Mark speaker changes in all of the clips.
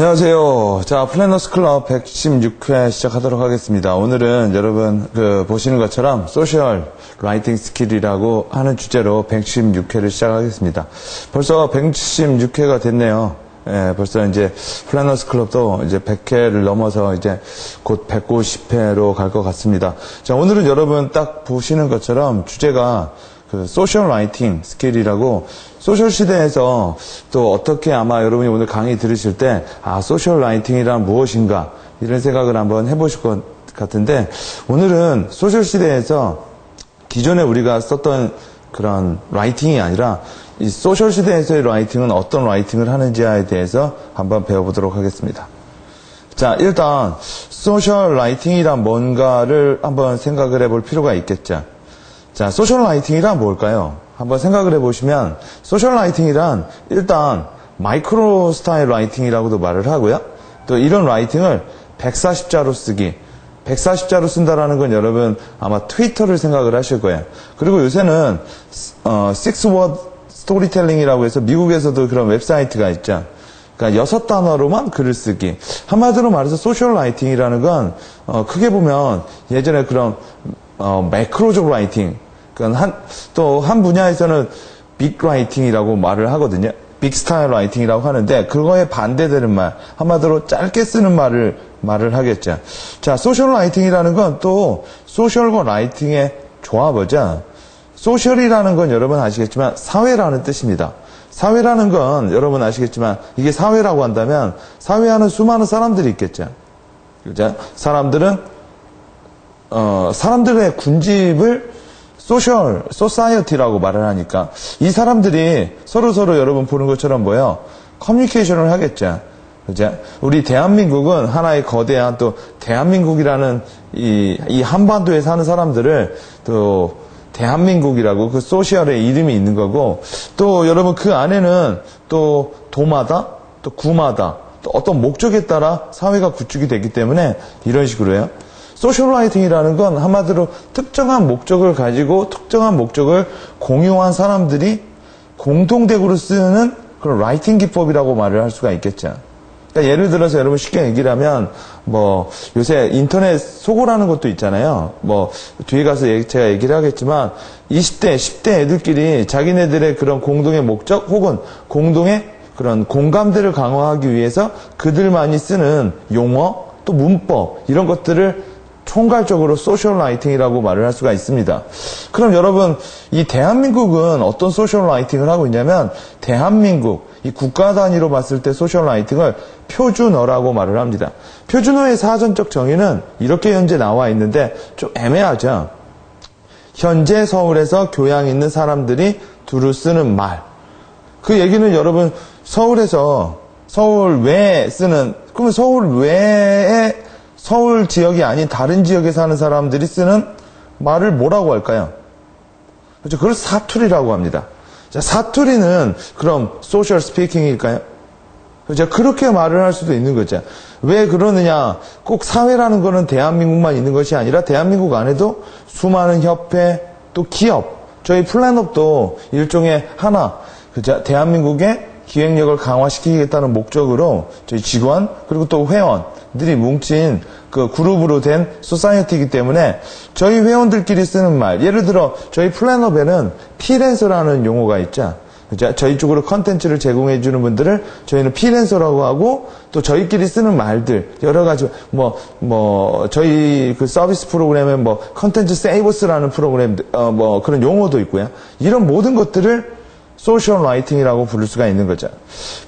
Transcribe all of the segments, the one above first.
Speaker 1: 안녕하세요. 자, 플래너스 클럽 116회 시작하도록 하겠습니다. 오늘은 여러분 보시는 것처럼 소셜 라이팅 스킬이라고 하는 주제로 116회를 시작하겠습니다. 벌써 116회가 됐네요. 예, 벌써 이제 플래너스 클럽도 이제 100회를 넘어서 이제 곧 150회로 갈 것 같습니다. 자, 오늘은 여러분 딱 보시는 것처럼 주제가 소셜 라이팅 스킬이라고, 소셜 시대에서 또 어떻게 아마 여러분이 오늘 강의 들으실 때, 소셜 라이팅이란 무엇인가, 이런 생각을 한번 해보실 것 같은데, 오늘은 소셜 시대에서 기존에 우리가 썼던 그런 라이팅이 아니라, 이 소셜 시대에서의 라이팅은 어떤 라이팅을 하는지에 대해서 한번 배워보도록 하겠습니다. 자, 일단, 소셜 라이팅이란 뭔가를 한번 생각을 해볼 필요가 있겠죠. 자, 소셜 라이팅이란 뭘까요? 한번 생각을 해보시면, 소셜 라이팅이란 일단 마이크로 스타일 라이팅이라고도 말을 하고요. 또 이런 라이팅을 140자로 쓰기. 140자로 쓴다라는 건 여러분 아마 트위터를 생각을 하실 거예요. 그리고 요새는 6word 스토리텔링이라고 해서 미국에서도 그런 웹사이트가 있죠. 그러니까 6단어로만 글을 쓰기. 한마디로 말해서 소셜 라이팅이라는 건 크게 보면 예전에 그런 매크로적 라이팅, 그러니까 또 한 분야에서는 빅 라이팅이라고 말을 하거든요. 빅 스타일 라이팅이라고 하는데, 그거에 반대되는 말, 한마디로 짧게 쓰는 말을 하겠죠. 자, 소셜 라이팅이라는 건 또 소셜과 라이팅의 조합이죠. 소셜이라는 건 여러분 아시겠지만 사회라는 뜻입니다. 사회라는 건 여러분 아시겠지만, 이게 사회라고 한다면 사회하는 수많은 사람들이 있겠죠. 그죠? 사람들의 군집을 소사이어티라고 말을 하니까, 이 사람들이 서로 여러분 보는 것처럼 커뮤니케이션을 하겠죠. 그죠? 우리 대한민국은 하나의 거대한 또 대한민국이라는 이 한반도에 사는 사람들을 또 대한민국이라고 그 소셜의 이름이 있는 거고, 또 여러분 그 안에는 또 도마다 또 구마다 또 어떤 목적에 따라 사회가 구축이 되기 때문에 이런 식으로 해요. 소셜 라이팅이라는 건 한마디로 특정한 목적을 가지고 특정한 목적을 공유한 사람들이 공통되고 쓰는 그런 라이팅 기법이라고 말을 할 수가 있겠죠. 그러니까 예를 들어서 여러분 쉽게 얘기를 하면, 요새 인터넷 속어라는 것도 있잖아요. 뒤에 가서 제가 얘기를 하겠지만, 20대, 10대 애들끼리 자기네들의 그런 공동의 목적 혹은 공동의 그런 공감대를 강화하기 위해서 그들만이 쓰는 용어, 또 문법, 이런 것들을 총괄적으로 소셜 라이팅이라고 말을 할 수가 있습니다. 그럼 여러분, 이 대한민국은 어떤 소셜 라이팅을 하고 있냐면, 대한민국, 이 국가 단위로 봤을 때 소셜 라이팅을 표준어라고 말을 합니다. 표준어의 사전적 정의는 이렇게 현재 나와 있는데 좀 애매하죠. 현재 서울에서 교양 있는 사람들이 두루 쓰는 말. 그 얘기는 여러분, 서울 외에 쓰는, 그러면 서울 외에 서울 지역이 아닌 다른 지역에 사는 사람들이 쓰는 말을 뭐라고 할까요? 그렇죠. 그걸 사투리라고 합니다. 자, 사투리는 그럼 소셜 스피킹일까요? 그렇죠. 그렇게 말을 할 수도 있는 거죠. 왜 그러느냐? 꼭 사회라는 거는 대한민국만 있는 것이 아니라 대한민국 안에도 수많은 협회, 또 기업, 저희 플랜업도 일종의 하나, 그죠? 대한민국의 기획력을 강화시키겠다는 목적으로 저희 직원, 그리고 또 회원들이 뭉친 그 그룹으로 된 소사이어티이기 때문에 저희 회원들끼리 쓰는 말, 예를 들어 저희 플래너벨은 피랜서라는 용어가 있죠. 그죠? 저희 쪽으로 컨텐츠를 제공해 주는 분들을 저희는 피랜서라고 하고, 또 저희끼리 쓰는 말들 여러 가지 저희 그 서비스 프로그램에 컨텐츠 세이버스라는 프로그램 그런 용어도 있고요. 이런 모든 것들을 소셜 라이팅이라고 부를 수가 있는 거죠.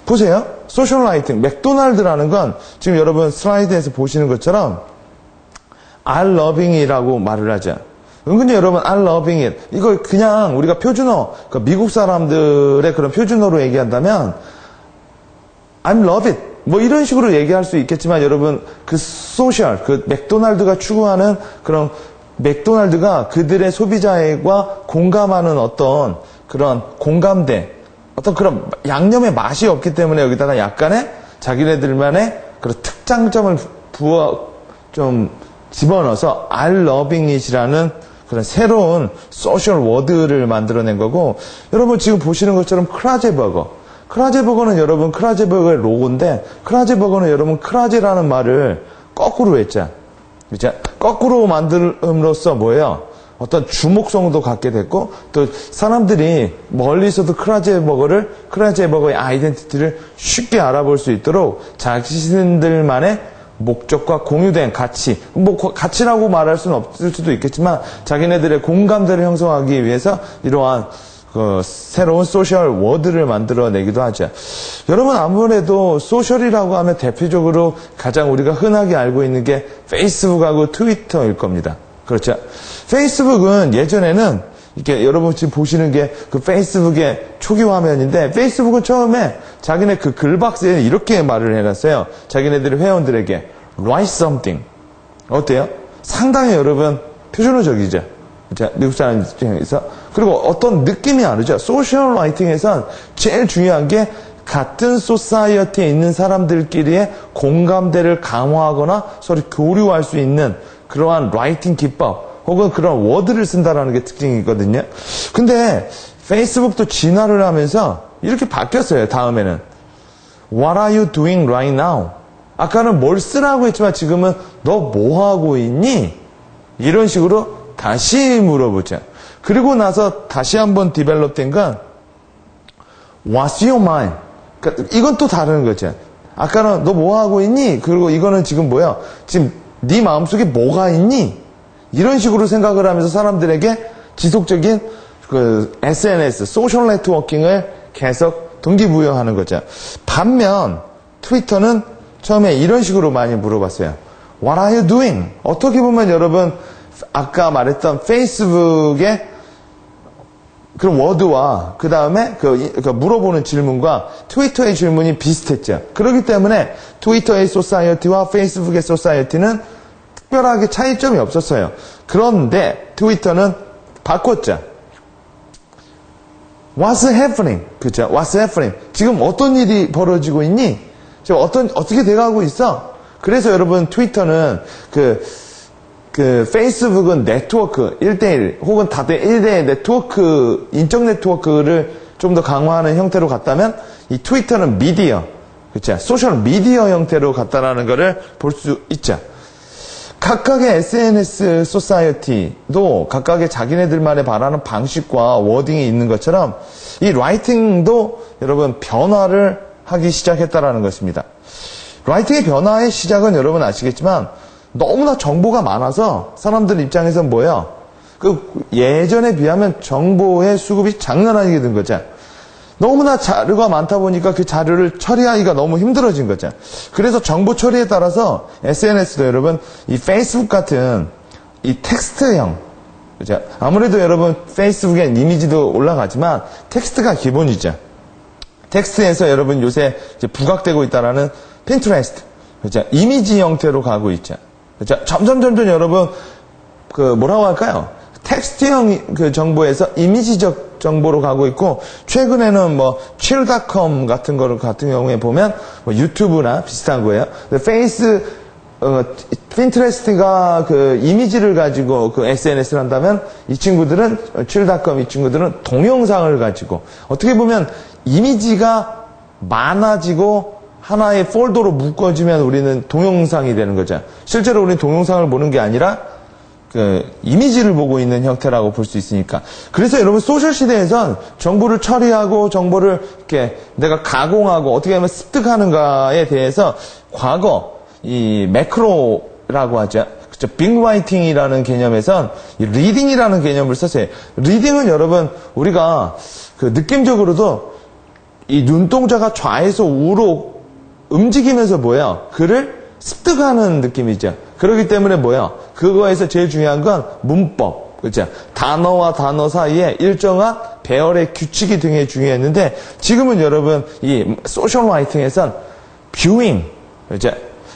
Speaker 1: 보세요. 소셜 라이팅, 맥도날드라는 건 지금 여러분 슬라이드에서 보시는 것처럼 I'm loving이라고 말을 하죠. 은근히 여러분 I'm loving it, 이거 그냥 우리가 표준어, 그러니까 미국 사람들의 그런 표준어로 얘기한다면 I'm love it 이런 식으로 얘기할 수 있겠지만, 여러분 그 소셜, 그 맥도날드가 추구하는 그런 맥도날드가 그들의 소비자와 공감하는 어떤 그런 공감대, 어떤 그런 양념의 맛이 없기 때문에 여기다가 약간의 자기네들만의 그런 특장점을 좀 집어넣어서 I loving it이라는 그런 새로운 소셜 워드를 만들어낸 거고, 여러분 지금 보시는 것처럼 크라제버거, 크라제버거는 여러분 크라제버거의 로고인데 크라제버거는 여러분 크라제라는 말을 거꾸로 했죠. 그죠? 거꾸로 만듦으로써 뭐예요? 어떤 주목성도 갖게 됐고 또 사람들이 멀리서도 크라제버거의 아이덴티티를 쉽게 알아볼 수 있도록 자신들만의 목적과 공유된 가치, 뭐 가치라고 말할 수는 없을 수도 있겠지만 자기네들의 공감대를 형성하기 위해서 이러한 새로운 소셜 워드를 만들어내기도 하죠. 여러분 아무래도 소셜이라고 하면 대표적으로 가장 우리가 흔하게 알고 있는 게 페이스북하고 트위터일 겁니다. 그렇죠? 페이스북은 예전에는 이렇게 여러분 지금 보시는 게 그 페이스북의 초기 화면인데 페이스북은 처음에 자기네 그 글박스에 이렇게 말을 해놨어요. 자기네들의 회원들에게 write something. 어때요? 상당히 여러분 표준어적이죠. 미국 사람 입장에서. 그리고 어떤 느낌이 다르죠. 소셜 라이팅에선 제일 중요한 게 같은 소사이어티에 있는 사람들끼리의 공감대를 강화하거나 서로 교류할 수 있는 그러한 라이팅 기법 혹은 그런 워드를 쓴다라는 게 특징이거든요. 근데 페이스북도 진화를 하면서 이렇게 바뀌었어요. 다음에는 What are you doing right now? 아까는 뭘 쓰라고 했지만 지금은 너 뭐 하고 있니? 이런 식으로 다시 물어보죠. 그리고 나서 다시 한번 디벨롭된 건 What's your mind? 그러니까 이건 또 다른 거죠. 아까는 너 뭐 하고 있니? 그리고 이거는 지금 뭐야? 지금 네 마음속에 뭐가 있니? 이런 식으로 생각을 하면서 사람들에게 지속적인 그 SNS, 소셜 네트워킹을 계속 동기부여하는 거죠. 반면 트위터는 처음에 이런 식으로 많이 물어봤어요. What are you doing? 어떻게 보면 여러분 아까 말했던 페이스북의 그런 워드와 그 다음에 그 물어보는 질문과 트위터의 질문이 비슷했죠. 그렇기 때문에 트위터의 소사이어티와 페이스북의 소사이어티는 특별하게 차이점이 없었어요. 그런데 트위터는 바꿨죠. What's happening? 그죠? What's happening? 지금 어떤 일이 벌어지고 있니? 지금 어떻게 돼가고 있어? 그래서 여러분 트위터는 페이스북은 네트워크 1대1 혹은 다들 1대1 네트워크, 인적 네트워크를 좀 더 강화하는 형태로 갔다면 이 트위터는 미디어, 그쵸? 소셜 미디어 형태로 갔다라는 것을 볼 수 있죠. 각각의 SNS 소사이어티도 각각의 자기네들만의 바라는 방식과 워딩이 있는 것처럼 이 라이팅도 여러분 변화를 하기 시작했다라는 것입니다. 라이팅의 변화의 시작은 여러분 아시겠지만 너무나 정보가 많아서 사람들 입장에서는 뭐예요? 예전에 비하면 정보의 수급이 장난 아니게 된 거죠. 너무나 자료가 많다 보니까 그 자료를 처리하기가 너무 힘들어진 거죠. 그래서 정보 처리에 따라서 SNS도 여러분 이 페이스북 같은 이 텍스트형, 그죠? 아무래도 여러분 페이스북엔 이미지도 올라가지만 텍스트가 기본이죠. 텍스트에서 여러분 요새 이제 부각되고 있다라는 핀트레스트, 그죠? 이미지 형태로 가고 있죠. 그죠? 점점 여러분 뭐라고 할까요? 텍스트형 그 정보에서 이미지적 정보로 가고 있고 최근에는 뭐 chill.com 같은 경우에 보면 뭐 유튜브나 비슷한 거예요. 핀트레스트가 그 이미지를 가지고 그 SNS를 한다면 이 친구들은 chill.com 이 친구들은 동영상을 가지고 어떻게 보면 이미지가 많아지고 하나의 폴더로 묶어지면 우리는 동영상이 되는 거죠. 실제로 우리는 동영상을 보는 게 아니라 그 이미지를 보고 있는 형태라고 볼 수 있으니까. 그래서 여러분 소셜 시대에선 정보를 처리하고 정보를 이렇게 내가 가공하고 어떻게 하면 습득하는가에 대해서 과거 이 매크로라고 하죠. 그렇죠. 빅라이팅이라는 개념에선 이 리딩이라는 개념을 썼어요. 리딩은 여러분 우리가 그 느낌적으로도 이 눈동자가 좌에서 우로 움직이면서 뭐야? 글을 습득하는 느낌이죠. 그렇기 때문에 뭐야? 그거에서 제일 중요한 건 문법. 그죠? 단어와 단어 사이에 일정한 배열의 규칙이 되게 중요했는데 지금은 여러분 이 소셜 라이팅에선 뷰잉. 그죠?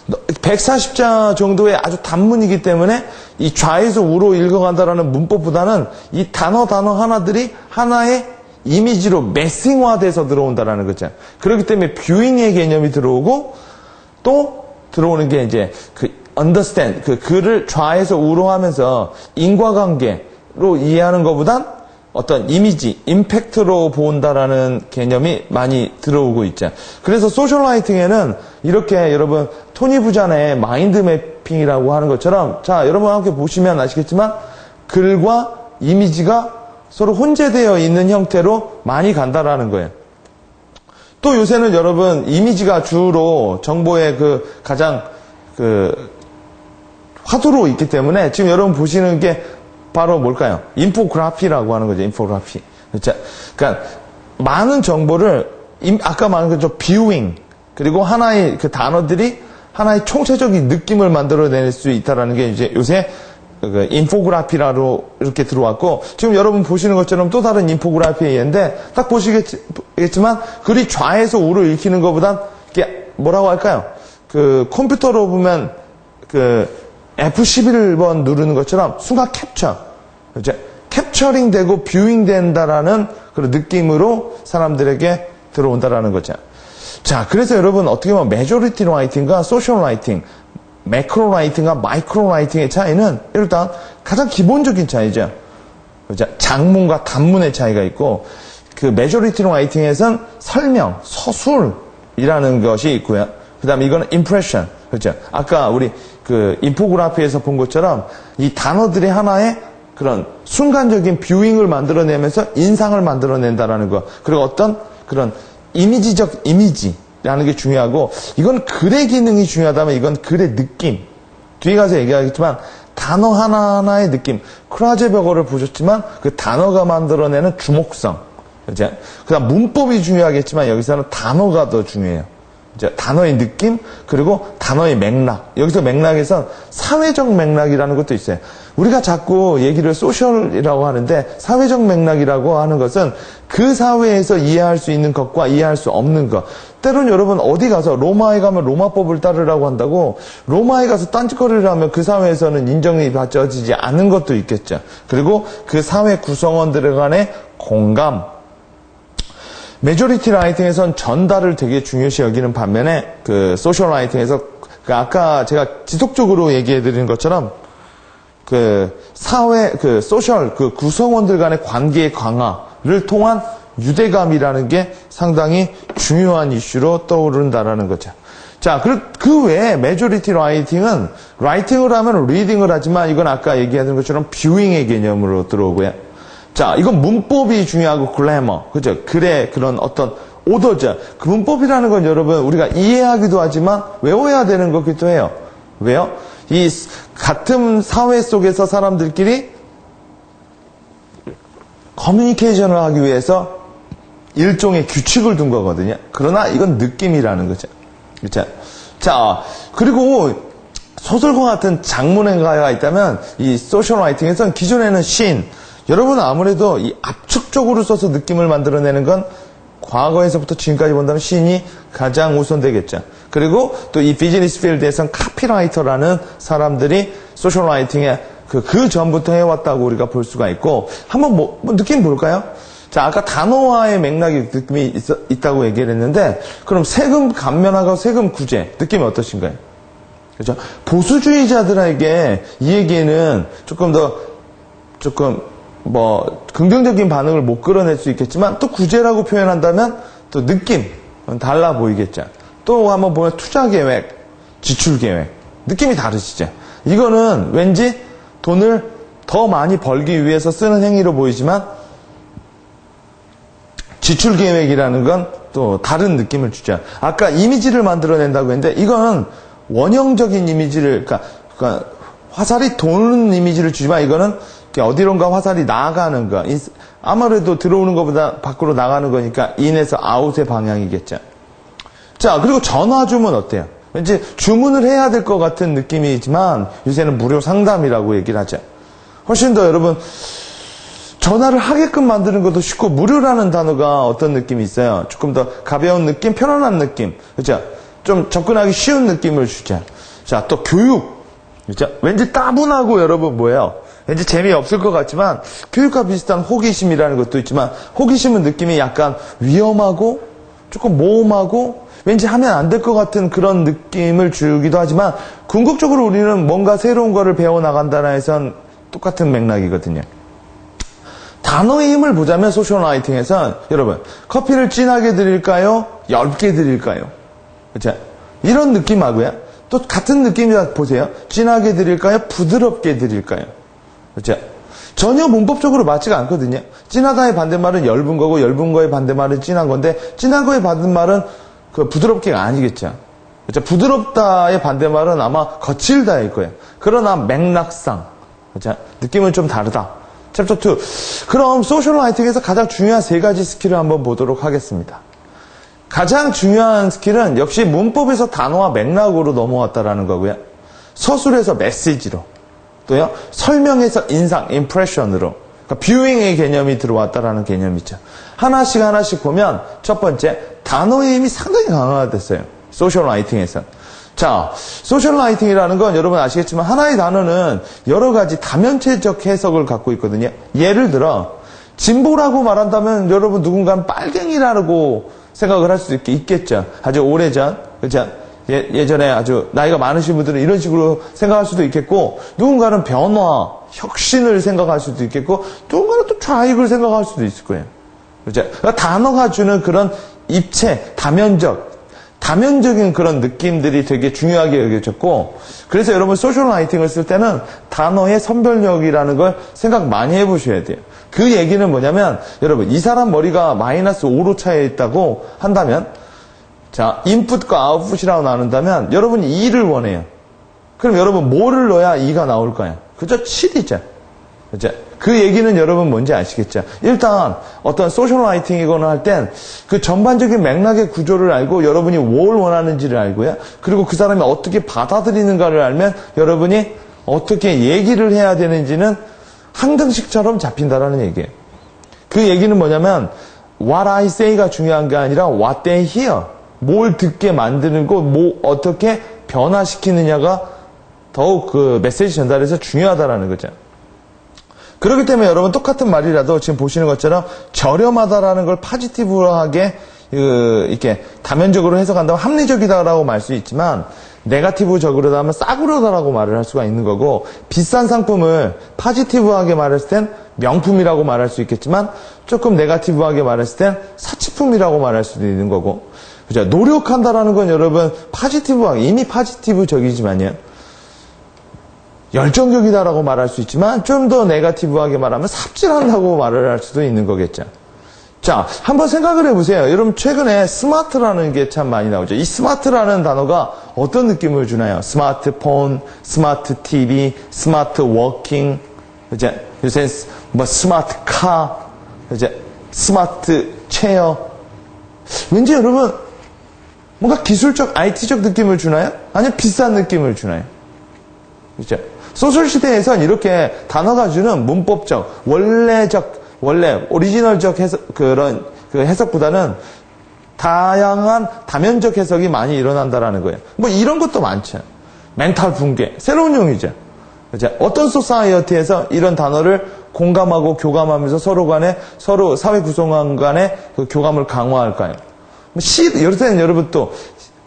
Speaker 1: 140자 정도의 아주 단문이기 때문에 이 좌에서 우로 읽어간다라는 문법보다는 이 단어 하나들이 하나의 이미지로 매싱화돼서 들어온다라는 거죠. 그렇기 때문에 뷰잉의 개념이 들어오고 또 들어오는 게 이제 그 understand, 그 글을 좌에서 우로 하면서 인과관계로 이해하는 것보단 어떤 이미지, 임팩트로 본다라는 개념이 많이 들어오고 있죠. 그래서 소셜 라이팅에는 이렇게 여러분 토니 부잔의 마인드 매핑이라고 하는 것처럼 자, 여러분 함께 보시면 아시겠지만 글과 이미지가 서로 혼재되어 있는 형태로 많이 간다라는 거예요. 또 요새는 여러분 이미지가 주로 정보의 가장 화두로 있기 때문에 지금 여러분 보시는 게 바로 뭘까요? 인포그래피라고 하는 거죠. 인포그래피. 그러니까 많은 정보를 아까 말한 것처럼 뷰잉 그리고 하나의 그 단어들이 하나의 총체적인 느낌을 만들어낼 수 있다라는 게 이제 요새 인포그래피라로 이렇게 들어왔고 지금 여러분 보시는 것처럼 또 다른 인포그래피인데 딱 보시겠지만 글이 좌에서 우로 읽히는 것보단 이게 뭐라고 할까요? 컴퓨터로 보면 F11번 누르는 것처럼 순간 캡처. 캡처링 되고 뷰잉 된다라는 그런 느낌으로 사람들에게 들어온다라는 거죠. 자, 그래서 여러분 어떻게 보면 메조리티 라이팅과 소셜 라이팅, 매크로 라이팅과 마이크로 라이팅의 차이는 일단 가장 기본적인 차이죠. 장문과 단문의 차이가 있고 메조리티 라이팅에서는 설명, 서술이라는 것이 있고요. 그 다음에 이거는 impression. 그렇죠. 아까 우리 인포그래피에서 본 것처럼 이 단어들이 하나의 그런 순간적인 뷰잉을 만들어내면서 인상을 만들어낸다라는 거. 그리고 어떤 그런 이미지적 이미지라는 게 중요하고 이건 글의 기능이 중요하다면 이건 글의 느낌. 뒤에 가서 얘기하겠지만 단어 하나하나의 느낌. 크라제버거를 보셨지만 그 단어가 만들어내는 주목성. 그렇죠. 그다음 문법이 중요하겠지만 여기서는 단어가 더 중요해요. 단어의 느낌 그리고 단어의 맥락. 여기서 맥락에선 사회적 맥락이라는 것도 있어요. 우리가 자꾸 얘기를 소셜이라고 하는데 사회적 맥락이라고 하는 것은 그 사회에서 이해할 수 있는 것과 이해할 수 없는 것. 때로는 여러분 어디 가서 로마에 가면 로마법을 따르라고 한다고 로마에 가서 딴짓거리를 하면 그 사회에서는 인정이 받쳐지지 않은 것도 있겠죠. 그리고 그 사회 구성원들 간의 공감. 메조리티 라이팅에선 전달을 되게 중요시 여기는 반면에 소셜 라이팅에서 아까 제가 지속적으로 얘기해 드리는 것처럼 사회 소셜 구성원들 간의 관계의 강화를 통한 유대감이라는 게 상당히 중요한 이슈로 떠오른다라는 거죠. 자, 그 외에 메조리티 라이팅은 라이팅을 하면 리딩을 하지만 이건 아까 얘기하는 것처럼 뷰잉의 개념으로 들어오고요. 자, 이건 문법이 중요하고 글래머, 그죠? 글의 그런 어떤 오더죠. 그 문법이라는 건 여러분 우리가 이해하기도 하지만 외워야 되는 거기도 해요. 왜요? 이 같은 사회 속에서 사람들끼리 커뮤니케이션을 하기 위해서 일종의 규칙을 둔 거거든요. 그러나 이건 느낌이라는 거죠. 그렇죠? 자, 그리고 소설과 같은 장문행가가 있다면 이 소셜 라이팅에서는 기존에는 신, 여러분은 아무래도 이 압축적으로 써서 느낌을 만들어내는 건 과거에서부터 지금까지 본다면 시인이 가장 우선되겠죠. 그리고 또 이 비즈니스 필드에서는 카피라이터라는 사람들이 소셜 라이팅에 그 전부터 해왔다고 우리가 볼 수가 있고 한번 느낌 볼까요? 자, 아까 단어와의 맥락이 느낌이 있다고 얘기를 했는데 그럼 세금 감면하고 세금 구제 느낌이 어떠신가요? 그렇죠? 보수주의자들에게 이 얘기는 조금 긍정적인 반응을 못 끌어낼 수 있겠지만 또 구제라고 표현한다면 또 느낌 달라 보이겠죠. 또 한번 보면 투자 계획, 지출 계획 느낌이 다르시죠. 이거는 왠지 돈을 더 많이 벌기 위해서 쓰는 행위로 보이지만 지출 계획이라는 건 또 다른 느낌을 주죠. 아까 이미지를 만들어낸다고 했는데 이건 원형적인 이미지를 그러니까 화살이 도는 이미지를 주지만 이거는 어디론가 화살이 나가는 거. 아무래도 들어오는 것보다 밖으로 나가는 거니까 인에서 아웃의 방향이겠죠. 자, 그리고 전화 주문 어때요? 왠지 주문을 해야 될 것 같은 느낌이지만 요새는 무료 상담이라고 얘기를 하죠. 훨씬 더 여러분 전화를 하게끔 만드는 것도 쉽고 무료라는 단어가 어떤 느낌이 있어요. 조금 더 가벼운 느낌, 편안한 느낌. 그렇죠? 좀 접근하기 쉬운 느낌을 주죠. 자, 또 교육. 그렇죠? 왠지 따분하고 여러분 뭐예요? 왠지 재미없을 것 같지만 교육과 비슷한 호기심이라는 것도 있지만 호기심은 느낌이 약간 위험하고 조금 모험하고 왠지 하면 안 될 것 같은 그런 느낌을 주기도 하지만 궁극적으로 우리는 뭔가 새로운 거를 배워나간다는 해선 똑같은 맥락이거든요. 단어의 힘을 보자면 소셜 라이팅에선 여러분 커피를 진하게 드릴까요? 얇게 드릴까요? 그렇죠? 이런 느낌하고요. 또 같은 느낌이라 보세요. 진하게 드릴까요? 부드럽게 드릴까요? 그렇죠? 전혀 문법적으로 맞지가 않거든요. 진하다의 반대말은 엷은 거고 엷은 거의 반대말은 진한 건데 진한 거의 반대말은 그 부드럽게가 아니겠죠. 그렇죠? 부드럽다의 반대말은 아마 거칠다일 거예요. 그러나 맥락상 그렇죠? 느낌은 좀 다르다. 챕터 2. 그럼 소셜 라이팅에서 가장 중요한 세 가지 스킬을 한번 보도록 하겠습니다. 가장 중요한 스킬은 역시 문법에서 단어와 맥락으로 넘어왔다라는 거고요. 서술에서 메시지로, 또요 설명에서 인상, 임프레션으로, 그러니까 뷰잉의 개념이 들어왔다라는 개념이죠. 하나씩 하나씩 보면 첫 번째, 단어의 힘이 상당히 강화됐어요. 소셜 라이팅에서. 자, 소셜 라이팅이라는 건 여러분 아시겠지만 하나의 단어는 여러 가지 다면체적 해석을 갖고 있거든요. 예를 들어 진보라고 말한다면 여러분 누군가는 빨갱이라고 생각을 할 수도 있겠죠. 아주 오래전, 그렇죠? 예전에 아주 나이가 많으신 분들은 이런 식으로 생각할 수도 있겠고, 누군가는 변화, 혁신을 생각할 수도 있겠고, 누군가는 또 좌익을 생각할 수도 있을 거예요. 그렇죠? 그러니까 단어가 주는 그런 입체, 다면적인 그런 느낌들이 되게 중요하게 여겨졌고, 그래서 여러분 소셜 라이팅을 쓸 때는 단어의 선별력이라는 걸 생각 많이 해보셔야 돼요. 그 얘기는 뭐냐면, 여러분 이 사람 머리가 마이너스 5로 차여 있다고 한다면, 자, 인풋과 아웃풋이라고 나눈다면 여러분이 2를 원해요. 그럼 여러분 뭐를 넣어야 2가 나올까요? 그죠? 7이죠. 그죠? 그 얘기는 여러분 뭔지 아시겠죠? 일단 어떤 소셜 라이팅이거나 할 땐 그 전반적인 맥락의 구조를 알고 여러분이 뭘 원하는지를 알고요. 그리고 그 사람이 어떻게 받아들이는가를 알면 여러분이 어떻게 얘기를 해야 되는지는 항등식처럼 잡힌다라는 얘기예요. 그 얘기는 뭐냐면 what I say가 중요한 게 아니라 what they hear. 뭘 듣게 만드는 거, 뭐 어떻게 변화시키느냐가 더욱 그 메시지 전달에서 중요하다라는 거죠. 그렇기 때문에 여러분 똑같은 말이라도 지금 보시는 것처럼 저렴하다라는 걸 파지티브하게 이렇게 다면적으로 해석한다면 합리적이다라고 말 수 있지만 네거티브적으로다 하면 싸구려다라고 말을 할 수가 있는 거고, 비싼 상품을 파지티브하게 말했을 땐 명품이라고 말할 수 있겠지만 조금 네거티브하게 말했을 땐 사치품이라고 말할 수도 있는 거고, 그죠? 노력한다라는 건 여러분 파지티브하게, 이미 파지티브적이지만요, 열정적이다라고 말할 수 있지만 좀 더 네거티브하게 말하면 삽질한다고 말을 할 수도 있는 거겠죠. 자, 한번 생각을 해보세요. 여러분 최근에 스마트라는 게 참 많이 나오죠. 이 스마트라는 단어가 어떤 느낌을 주나요? 스마트폰, 스마트 TV, 스마트 워킹, 이제 요새 뭐 스마트 카, 이제 스마트 체어. 왠지 여러분 뭔가 기술적, IT적 느낌을 주나요? 아니면 비싼 느낌을 주나요? 그죠? 소셜 시대에선 이렇게 단어가 주는 문법적, 원래 오리지널적 해석, 그런 그 해석보다는 다양한 다면적 해석이 많이 일어난다라는 거예요. 뭐 이런 것도 많죠. 멘탈 붕괴, 새로운 용이죠. 그죠? 어떤 소사이어티에서 이런 단어를 공감하고 교감하면서 서로 사회 구성원 간의 그 교감을 강화할까요? 요새는 여러분 또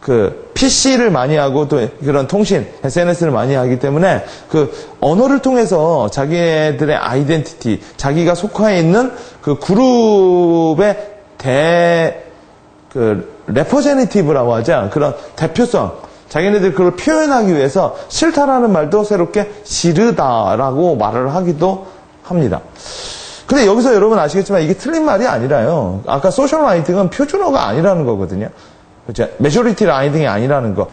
Speaker 1: 그 PC를 많이 하고 또 그런 통신, SNS를 많이 하기 때문에 그 언어를 통해서 자기들의 아이덴티티, 자기가 속해 있는 그 그룹의 레퍼제니티브라고 하죠. 그런 대표성, 자기네들 그걸 표현하기 위해서 싫다라는 말도 새롭게 싫으다라고 말을 하기도 합니다. 근데 여기서 여러분 아시겠지만 이게 틀린 말이 아니라요. 아까 소셜 라이팅은 표준어가 아니라는 거거든요. 그렇죠? 메조리티 라이팅이 아니라는 거.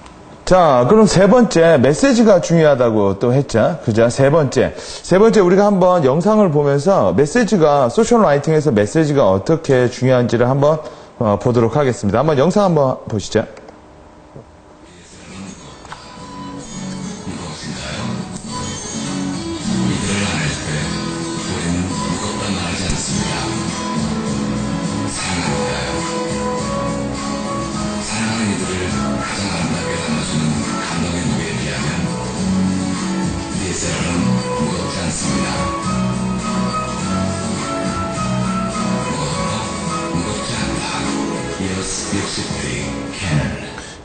Speaker 1: 자, 그럼 세 번째, 메시지가 중요하다고 또 했죠. 그죠? 세 번째 우리가 한번 영상을 보면서 메시지가, 소셜 라이팅에서 메시지가 어떻게 중요한지를 한번 보도록 하겠습니다. 한번 영상 한번 보시죠.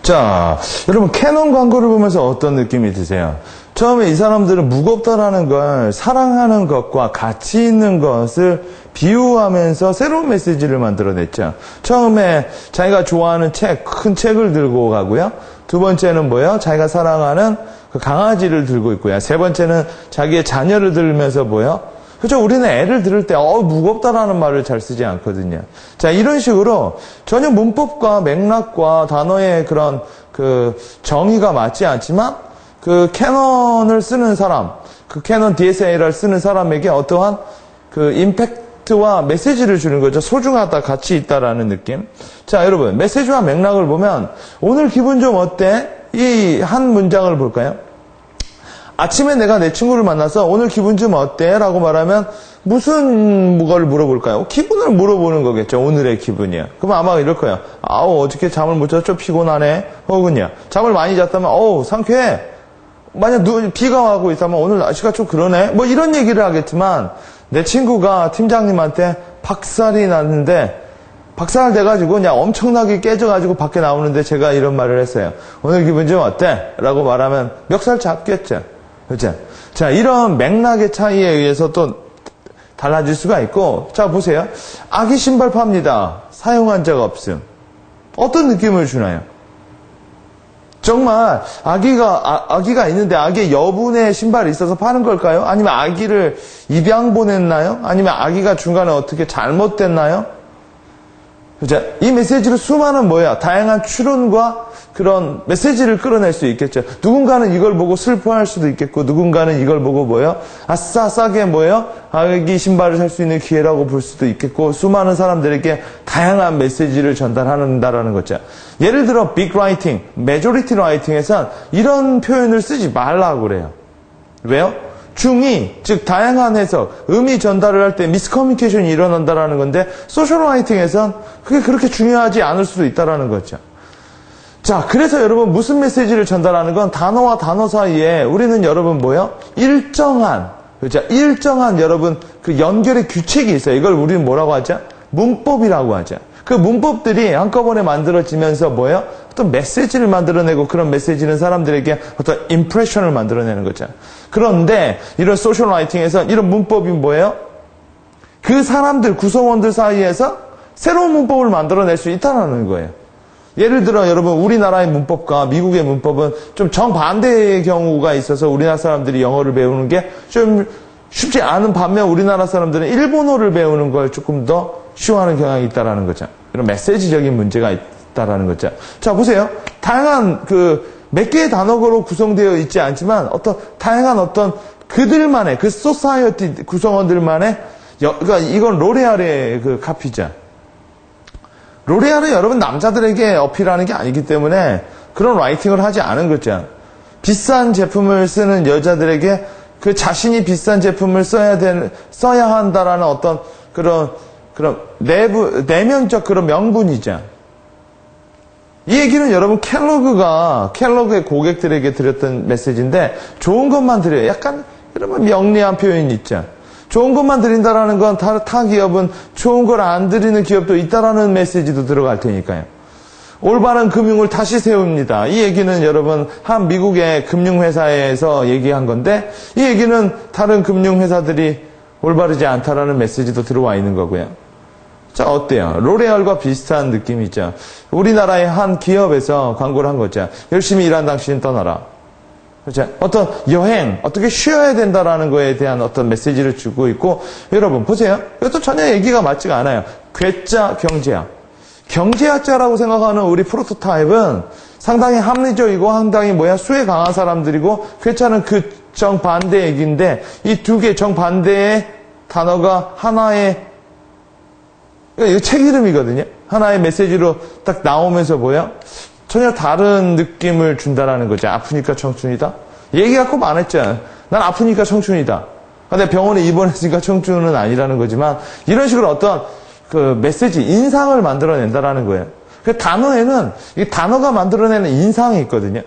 Speaker 1: 자, 여러분 캐논 광고를 보면서 어떤 느낌이 드세요? 처음에 이 사람들은 무겁다라는 걸 사랑하는 것과 가치 있는 것을 비유하면서 새로운 메시지를 만들어냈죠. 처음에 자기가 좋아하는 책, 큰 책을 들고 가고요. 두 번째는 뭐예요? 자기가 사랑하는 그 강아지를 들고 있고요. 세 번째는 자기의 자녀를 들으면서 뭐예요? 그죠? 우리는 애를 들을 때, 무겁다라는 말을 잘 쓰지 않거든요. 자, 이런 식으로 전혀 문법과 맥락과 단어의 그런 그 정의가 맞지 않지만 그 캐논을 쓰는 사람, 그 캐논 DSLR 쓰는 사람에게 어떠한 그 임팩트와 메시지를 주는 거죠. 소중하다, 가치 있다라는 느낌. 자, 여러분, 메시지와 맥락을 보면 오늘 기분 좀 어때? 이 한 문장을 볼까요? 아침에 내가 내 친구를 만나서 오늘 기분 좀 어때? 라고 말하면 무슨 걸 물어볼까요? 기분을 물어보는 거겠죠. 오늘의 기분이요. 그럼 아마 이럴 거예요. 어저께 잠을 못 잤죠? 피곤하네. 혹은요. 잠을 많이 잤다면 상쾌해. 만약 비가 와고 있다면 오늘 날씨가 좀 그러네. 뭐 이런 얘기를 하겠지만 내 친구가 팀장님한테 박살이 났는데 박살 돼가지고 그냥 엄청나게 깨져가지고 밖에 나오는데 제가 이런 말을 했어요. 오늘 기분 좀 어때? 라고 말하면 멱살 잡겠죠. 그렇죠? 자, 이런 맥락의 차이에 의해서 또 달라질 수가 있고, 자, 보세요. 아기 신발 팝니다. 사용한 적 없음. 어떤 느낌을 주나요? 정말 아기가 있는데 아기의 여분의 신발이 있어서 파는 걸까요? 아니면 아기를 입양 보냈나요? 아니면 아기가 중간에 어떻게 잘못됐나요? 자, 이 메시지로 수많은 다양한 추론과 그런 메시지를 끌어낼 수 있겠죠. 누군가는 이걸 보고 슬퍼할 수도 있겠고, 누군가는 이걸 보고 아싸, 싸게 아기 신발을 살 수 있는 기회라고 볼 수도 있겠고, 수많은 사람들에게 다양한 메시지를 전달한다라는 거죠. 예를 들어, 빅 라이팅, 메조리티 라이팅에선 이런 표현을 쓰지 말라고 그래요. 왜요? 중의, 즉 다양한 해석, 의미 전달을 할 때 미스커뮤니케이션이 일어난다라는 건데 소셜 라이팅에선 그게 그렇게 중요하지 않을 수도 있다라는 거죠. 자, 그래서 여러분 무슨 메시지를 전달하는 건 단어와 단어 사이에 우리는 여러분 일정한 여러분 그 연결의 규칙이 있어요. 이걸 우리는 뭐라고 하죠? 문법이라고 하죠. 그 문법들이 한꺼번에 만들어지면서 어떤 메시지를 만들어내고 그런 메시지는 사람들에게 어떤 임프레션을 만들어내는 거죠. 그런데 이런 소셜 라이팅에서 이런 문법이 그 사람들, 구성원들 사이에서 새로운 문법을 만들어낼 수 있다는 거예요. 예를 들어 여러분 우리나라의 문법과 미국의 문법은 좀 정반대의 경우가 있어서 우리나라 사람들이 영어를 배우는 게 좀 쉽지 않은 반면 우리나라 사람들은 일본어를 배우는 걸 조금 더 쉬워하는 경향이 있다라는 거죠. 이런 메시지적인 문제가 있다라는 거죠. 자, 보세요. 다양한 몇 개의 단어로 구성되어 있지 않지만 다양한 그들만의 그 소사이어티 구성원들만의 그러니까 이건 로레알의 카피죠. 로레알은 여러분 남자들에게 어필하는 게 아니기 때문에 그런 라이팅을 하지 않은 거죠. 비싼 제품을 쓰는 여자들에게 그 자신이 비싼 제품을 써야 한다라는 어떤 그런 내면적 그런 명분이죠. 이 얘기는 여러분 켈로그의 고객들에게 드렸던 메시지인데 좋은 것만 드려요. 약간 여러분 명리한 표현이 있죠. 좋은 것만 드린다라는 건 타 기업은 좋은 걸 안 드리는 기업도 있다라는 메시지도 들어갈 테니까요. 올바른 금융을 다시 세웁니다. 이 얘기는 여러분 한 미국의 금융회사에서 얘기한 건데 이 얘기는 다른 금융회사들이 올바르지 않다라는 메시지도 들어와 있는 거고요. 자, 어때요? 로레알과 비슷한 느낌이죠. 우리나라의 한 기업에서 광고를 한 거죠. 열심히 일한 당신은 떠나라. 그렇죠? 어떤 여행, 어떻게 쉬어야 된다라는 거에 대한 어떤 메시지를 주고 있고, 여러분, 보세요. 이것도 전혀 얘기가 맞지가 않아요. 괴짜, 경제학. 경제학자라고 생각하는 우리 프로토타입은 상당히 합리적이고 상당히 수에 강한 사람들이고, 괴짜는 그 정반대 얘기인데, 이 두 개 정반대의 단어가 하나의 이거 책 이름이거든요. 하나의 메시지로 딱 나오면서 전혀 다른 느낌을 준다라는 거죠. 아프니까 청춘이다. 얘기 갖고 많았죠. 난 아프니까 청춘이다. 근데 병원에 입원했으니까 청춘은 아니라는 거지만 이런 식으로 어떤 그 메시지, 인상을 만들어낸다라는 거예요. 그 단어에는 이 단어가 만들어내는 인상이 있거든요.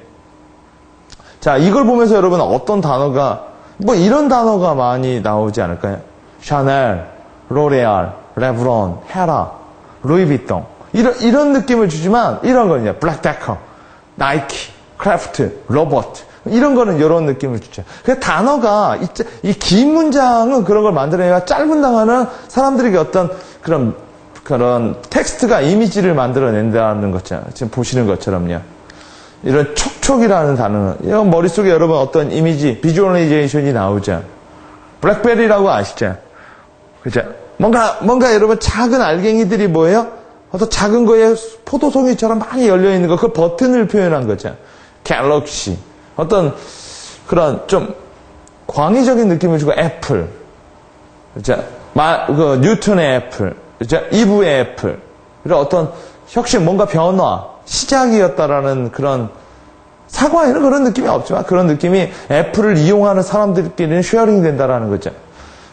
Speaker 1: 자, 이걸 보면서 여러분 어떤 단어가 이런 단어가 많이 나오지 않을까요? 샤넬, 로레알, 레브론, 헤라, 루이비통 이런 느낌을 주지만 이런 거는요. 블랙데커, 나이키, 크래프트, 로버트 이런 거는 이런 느낌을 주죠. 그 단어가 이 긴 문장은 그런 걸 만들어내야 짧은 단어는 사람들에게 어떤 그런 텍스트가 이미지를 만들어낸다는 거죠. 지금 보시는 것처럼요. 이런 촉촉이라는 단어는 이건 머릿속에 여러분 어떤 이미지, 비주얼라이제이션이 나오죠. 블랙베리라고 아시죠? 그죠? 뭔가 여러분 작은 알갱이들이 뭐예요? 어떤 작은 거에 포도송이처럼 많이 열려있는 거, 그 버튼을 표현한 거죠. 갤럭시. 어떤 그런 좀 광의적인 느낌을 주고 애플. 그죠? 뉴턴의 애플. 그죠? 이브의 애플. 그리고 어떤 혁신, 뭔가 변화, 시작이었다라는 그런 사과에는 그런 느낌이 없지만 그런 느낌이 애플을 이용하는 사람들끼리는 쉐어링 된다라는 거죠.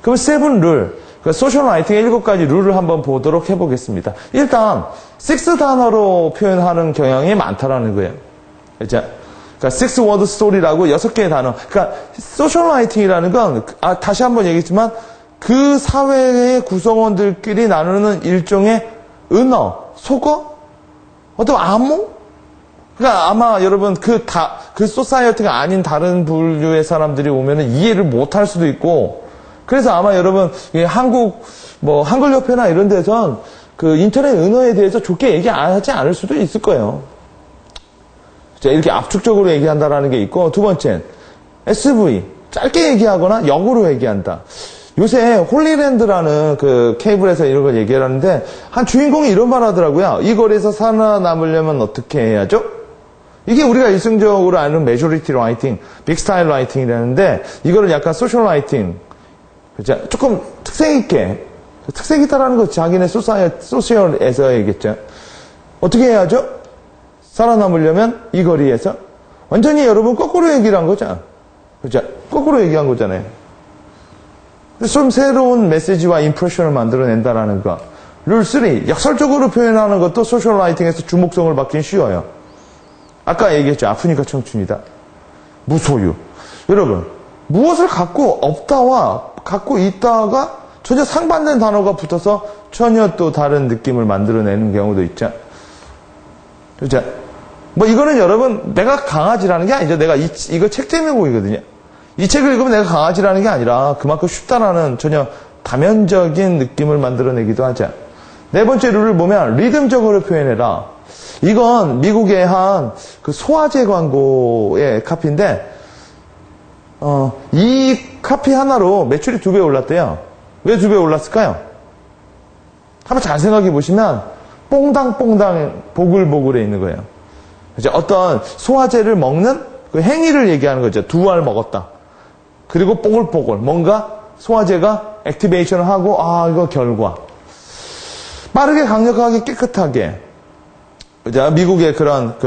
Speaker 1: 그럼 세븐 룰, 소셜 라이팅의 7가지 룰을 한번 보도록 해보겠습니다. 일단 6 단어로 표현하는 경향이 많다라는 거예요. 그러니까 6 word story라고 6개의 단어. 그러니까 소셜 라이팅이라는 건 다시 한번 얘기했지만 그 사회의 구성원들끼리 나누는 일종의 언어, 속어, 어떤 암호? 그러니까 아마 여러분 그 소사이어티가 아닌 다른 부류의 사람들이 오면은 이해를 못할 수도 있고, 그래서 아마 여러분 한글협회나 이런 데선 그 인터넷 언어에 대해서 좋게 얘기하지 않을 수도 있을 거예요. 이렇게 압축적으로 얘기한다라는 게 있고, 두 번째는 SV, 짧게 얘기하거나 역으로 얘기한다. 요새 홀리랜드라는 그 케이블에서 이런 걸 얘기하는데 한 주인공이 이런 말 하더라고요. 이 거리에서 살아남으려면 어떻게 해야죠? 이게 우리가 일상적으로 아는 메조리티 라이팅, 빅스타일 라이팅이라는데 이거를 약간 소셜 라이팅, 그죠? 조금 특색 있다라는 거 자기네 소셜에서 얘기했죠. 어떻게 해야죠? 살아남으려면 이 거리에서 완전히 여러분 거꾸로 얘기를 한 거죠. 그죠? 거꾸로 얘기한 거잖아요. 좀 새로운 메시지와 임프레션을 만들어낸다라는 거. 룰 3, 역설적으로 표현하는 것도 소셜 라이팅에서 주목성을 받긴 쉬워요. 아까 얘기했죠. 아프니까 청춘이다. 무소유. 여러분, 무엇을 갖고 없다와 갖고 있다가 전혀 상반된 단어가 붙어서 전혀 또 다른 느낌을 만들어내는 경우도 있죠. 그죠? 이거는 여러분, 내가 강아지라는 게 아니죠. 내가 이거 책 제목이거든요. 이 책을 읽으면 내가 강아지라는 게 아니라 그만큼 쉽다라는 전혀 다면적인 느낌을 만들어내기도 하죠. 네 번째 룰을 보면 리듬적으로 표현해라. 이건 미국의 한 그 소화제 광고의 카피인데 이 카피 하나로 매출이 2배 올랐대요. 왜 2배 올랐을까요? 한번 잘 생각해 보시면 뽕당뽕당 보글보글에 있는 거예요. 이제 어떤 소화제를 먹는 그 행위를 얘기하는 거죠. 2알 먹었다. 그리고 뽀글뽀글 뭔가 소화제가 액티베이션을 하고 이거 결과 빠르게 강력하게 깨끗하게. 미국의 그런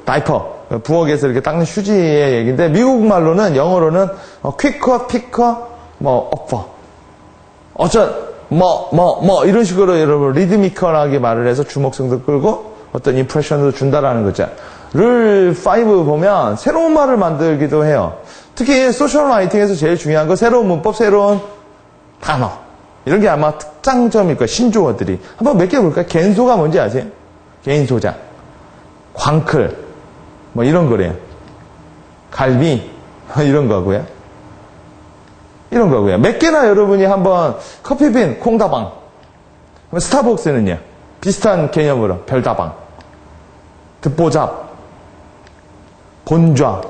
Speaker 1: 다이퍼 부엌에서 이렇게 닦는 휴지의 얘기인데 미국 말로는 영어로는 quicker, picker, upper 이런 식으로 여러분 리드미컬하게 말을 해서 주목성도 끌고 어떤 임프레션도 준다라는 거죠. 룰 5 보면 새로운 말을 만들기도 해요. 특히 소셜 라이팅에서 제일 중요한 건 새로운 문법, 새로운 단어. 이런 게 아마 특장점일 거예요. 신조어들이. 한번 몇 개 볼까요? 갠소가 뭔지 아세요? 개인소장. 광클. 이런 거래요. 갈비. 이런 거고요. 이런 거고요. 몇 개나 여러분이 한번 커피빈, 콩다방. 스타벅스는요. 비슷한 개념으로 별다방. 듣보잡. 본좌.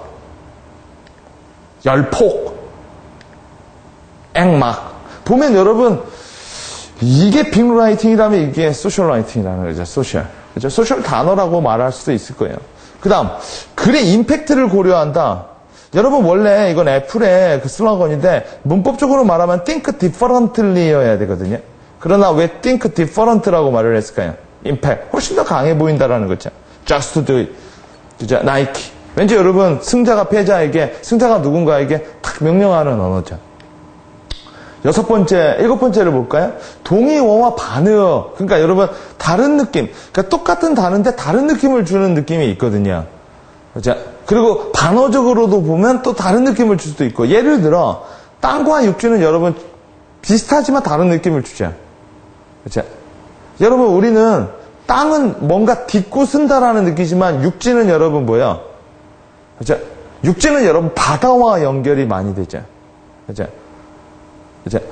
Speaker 1: 열폭. 앵막. 보면 여러분 이게 빅라이팅이라면 이게 소셜 라이팅이라는 거죠. 소셜. 그죠? 소셜 단어라고 말할 수도 있을 거예요. 그 다음, 글의 임팩트를 고려한다. 여러분, 원래 이건 애플의 그 슬로건인데, 문법적으로 말하면 think differently여야 되거든요. 그러나 왜 think different라고 말을 했을까요? 임팩트. 훨씬 더 강해 보인다라는 거죠. just do it. 그죠? 나이키. 왠지 여러분, 승자가 누군가에게 탁 명령하는 언어죠. 일곱 번째를 볼까요? 동의어와 반의어. 그러니까 여러분, 다른 느낌. 그러니까 똑같은 단어인데 다른 느낌을 주는 느낌이 있거든요. 자, 그리고 반어적으로도 보면 또 다른 느낌을 줄 수도 있고. 예를 들어, 땅과 육지는 여러분, 비슷하지만 다른 느낌을 주죠. 자, 여러분, 우리는 땅은 뭔가 딛고 쓴다라는 느끼지만 육지는 여러분 뭐예요? 자, 육지는 여러분 바다와 연결이 많이 되죠. 그죠?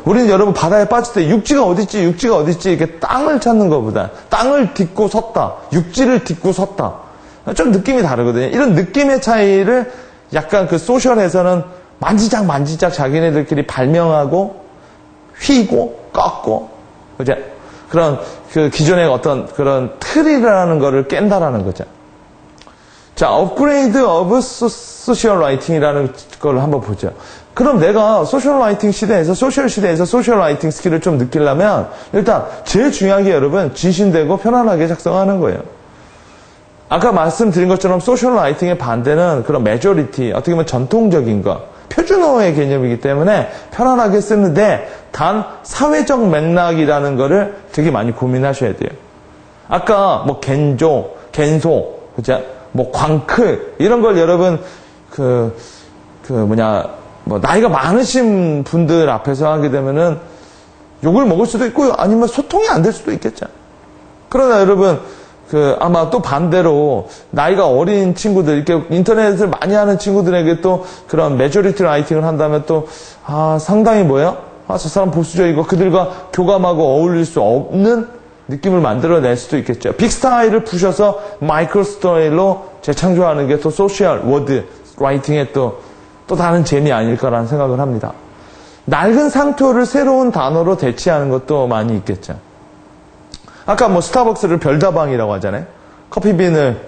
Speaker 1: 우리는 여러분 바다에 빠질 때 육지가 어딨지 이렇게 땅을 찾는 것보다 땅을 딛고 섰다, 육지를 딛고 섰다. 좀 느낌이 다르거든요. 이런 느낌의 차이를 약간 그 소셜에서는 만지작 자기네들끼리 발명하고 휘고 꺾고 그죠? 그런 그 기존의 어떤 그런 틀이라는 거를 깬다라는 거죠. 자, 업그레이드 오브 소셜 라이팅이라는 걸 한번 보죠. 그럼 내가 소셜 라이팅 시대에서 소셜 라이팅 스킬을 좀 느끼려면 일단 제일 중요한 게 여러분 진심되고 편안하게 작성하는 거예요. 아까 말씀드린 것처럼 소셜 라이팅의 반대는 그런 메조리티, 어떻게 보면 전통적인 거, 표준어의 개념이기 때문에 편안하게 쓰는데 단 사회적 맥락이라는 거를 되게 많이 고민하셔야 돼요. 아까 뭐 겐소, 그죠? 뭐 광클 이런 걸 여러분 뭐 나이가 많으신 분들 앞에서 하게 되면은 욕을 먹을 수도 있고요. 아니면 소통이 안 될 수도 있겠죠. 그러나 여러분 아마 또 반대로 나이가 어린 친구들, 이렇게 인터넷을 많이 하는 친구들에게 또 그런 메조리티 라이팅을 한다면 또 상당히 저 사람 보수적이고 그들과 교감하고 어울릴 수 없는 느낌을 만들어낼 수도 있겠죠. 빅스타일을 부셔서 마이크로 스타일로 재창조하는 게 또 소셜 워드 라이팅의 또 다른 재미 아닐까라는 생각을 합니다. 낡은 상표를 새로운 단어로 대체하는 것도 많이 있겠죠. 아까 뭐 스타벅스를 별다방이라고 하잖아요. 커피빈을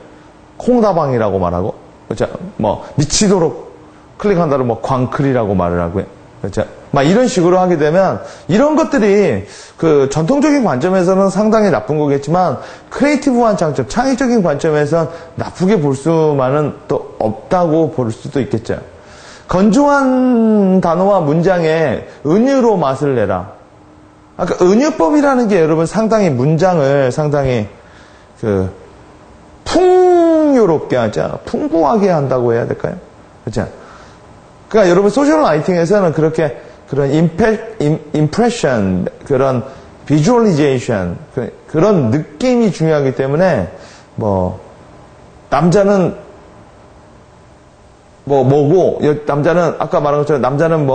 Speaker 1: 콩다방이라고 말하고, 그렇죠? 뭐 미치도록 클릭한다로 뭐 광클이라고 말을 하고요. 그렇죠? 막 이런 식으로 하게 되면 이런 것들이 그 전통적인 관점에서는 상당히 나쁜 거겠지만 크리에이티브한 장점, 창의적인 관점에서는 나쁘게 볼 수만은 또 없다고 볼 수도 있겠죠. 건조한 단어와 문장에 은유로 맛을 내라. 아까 은유법이라는 게 여러분 상당히 문장을 상당히 풍요롭게 하자, 풍부하게 한다고 해야 될까요? 그렇죠? 그러니까 여러분 소셜 라이팅에서는 그렇게 그런 임프레션, 그런 비주얼리제이션, 그런 느낌이 중요하기 때문에 뭐 남자는 뭐고 남자는 아까 말한 것처럼 남자는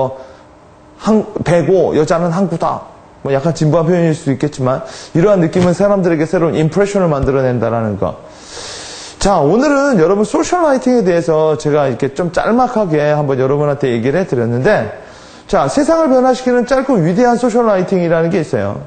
Speaker 1: 배고 여자는 항구다. 뭐 약간 진부한 표현일 수도 있겠지만 이러한 느낌은 사람들에게 새로운 임프레션을 만들어낸다라는 거. 자, 오늘은 여러분 소셜 라이팅에 대해서 제가 이렇게 좀 짤막하게 한번 여러분한테 얘기를 해드렸는데, 자, 세상을 변화시키는 짧고 위대한 소셜 라이팅이라는 게 있어요.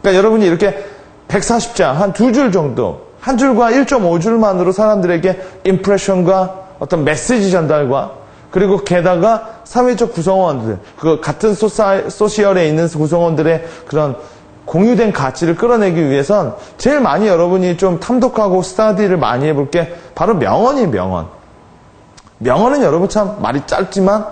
Speaker 1: 그러니까 여러분이 이렇게 140자, 한 2줄 정도, 한 줄과 1.5줄만으로 사람들에게 임프레션과 어떤 메시지 전달과 그리고 게다가 사회적 구성원들, 그 같은 소셜에 있는 구성원들의 그런 공유된 가치를 끌어내기 위해선 제일 많이 여러분이 좀 탐독하고 스터디를 많이 해볼 게 바로 명언이에요, 명언. 명언은 여러분 참 말이 짧지만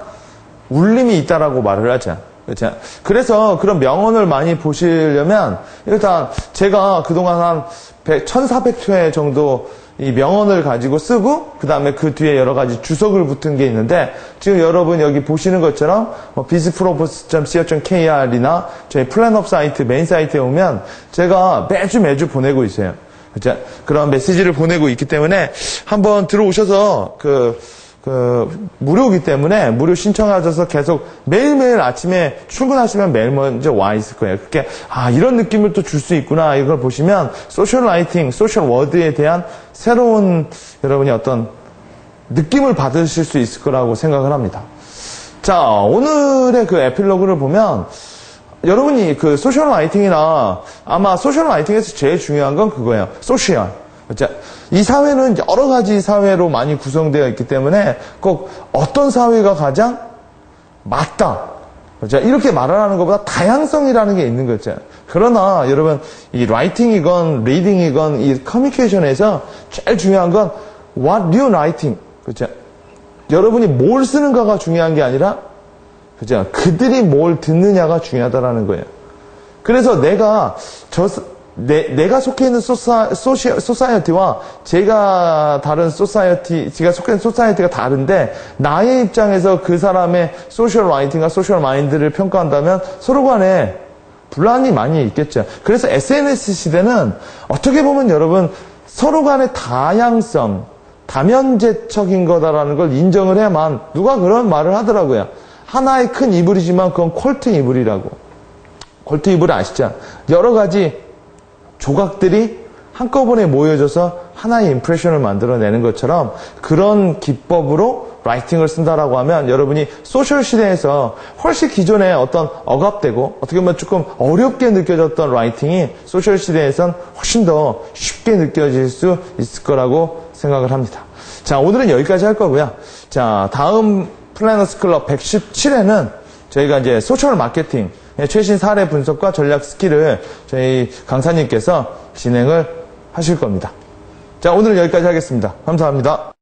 Speaker 1: 울림이 있다라고 말을 하죠. 그렇죠? 그래서 그런 명언을 많이 보시려면 일단 제가 그동안 한 1400회 정도 이 명언을 가지고 쓰고 그 다음에 그 뒤에 여러 가지 주석을 붙은 게 있는데 지금 여러분 여기 보시는 것처럼 bizprofos.co.kr이나 저희 플랜업 사이트 메인 사이트에 오면 제가 매주 보내고 있어요. 그렇죠? 그런 메시지를 보내고 있기 때문에 한번 들어오셔서 무료이기 때문에 무료 신청하셔서 계속 매일매일 아침에 출근하시면 매일 먼저 와 있을 거예요. 그렇게 이런 느낌을 또 줄 수 있구나 이걸 보시면 소셜 라이팅, 소셜 워드에 대한 새로운 여러분이 어떤 느낌을 받으실 수 있을 거라고 생각을 합니다. 자, 오늘의 그 에필로그를 보면 여러분이 그 소셜 라이팅이나 아마 소셜 라이팅에서 제일 중요한 건 그거예요. 소셜. 그렇죠? 이 사회는 여러 가지 사회로 많이 구성되어 있기 때문에 꼭 어떤 사회가 가장 맞다. 그렇죠? 이렇게 말을 하는 것보다 다양성이라는 게 있는 거죠. 그러나 여러분 이 라이팅이건 리딩이건 이 커뮤니케이션에서 제일 중요한 건 what you writing. 그렇죠? 여러분이 뭘 쓰는가가 중요한 게 아니라 그렇죠? 그들이 뭘 듣느냐가 중요하다라는 거예요. 그래서 내가 속해 있는 소사이어티와 제가 속해 있는 소사이어티가 다른데, 나의 입장에서 그 사람의 소셜 라이팅과 소셜 마인드를 평가한다면 서로 간에 분란이 많이 있겠죠. 그래서 SNS 시대는 어떻게 보면 여러분 서로 간의 다양성, 다면제적인 거다라는 걸 인정을 해야만 누가 그런 말을 하더라고요. 하나의 큰 이불이지만 그건 퀄트 이불이라고. 퀄트 이불 아시죠? 여러 가지 조각들이 한꺼번에 모여져서 하나의 임프레션을 만들어내는 것처럼 그런 기법으로 라이팅을 쓴다라고 하면 여러분이 소셜 시대에서 훨씬 기존에 어떤 억압되고 어떻게 보면 조금 어렵게 느껴졌던 라이팅이 소셜 시대에선 훨씬 더 쉽게 느껴질 수 있을 거라고 생각을 합니다. 자, 오늘은 여기까지 할 거고요. 자, 다음 플래너스 클럽 117회는 저희가 이제 소셜 마케팅 최신 사례 분석과 전략 스킬을 저희 강사님께서 진행을 하실 겁니다. 자, 오늘은 여기까지 하겠습니다. 감사합니다.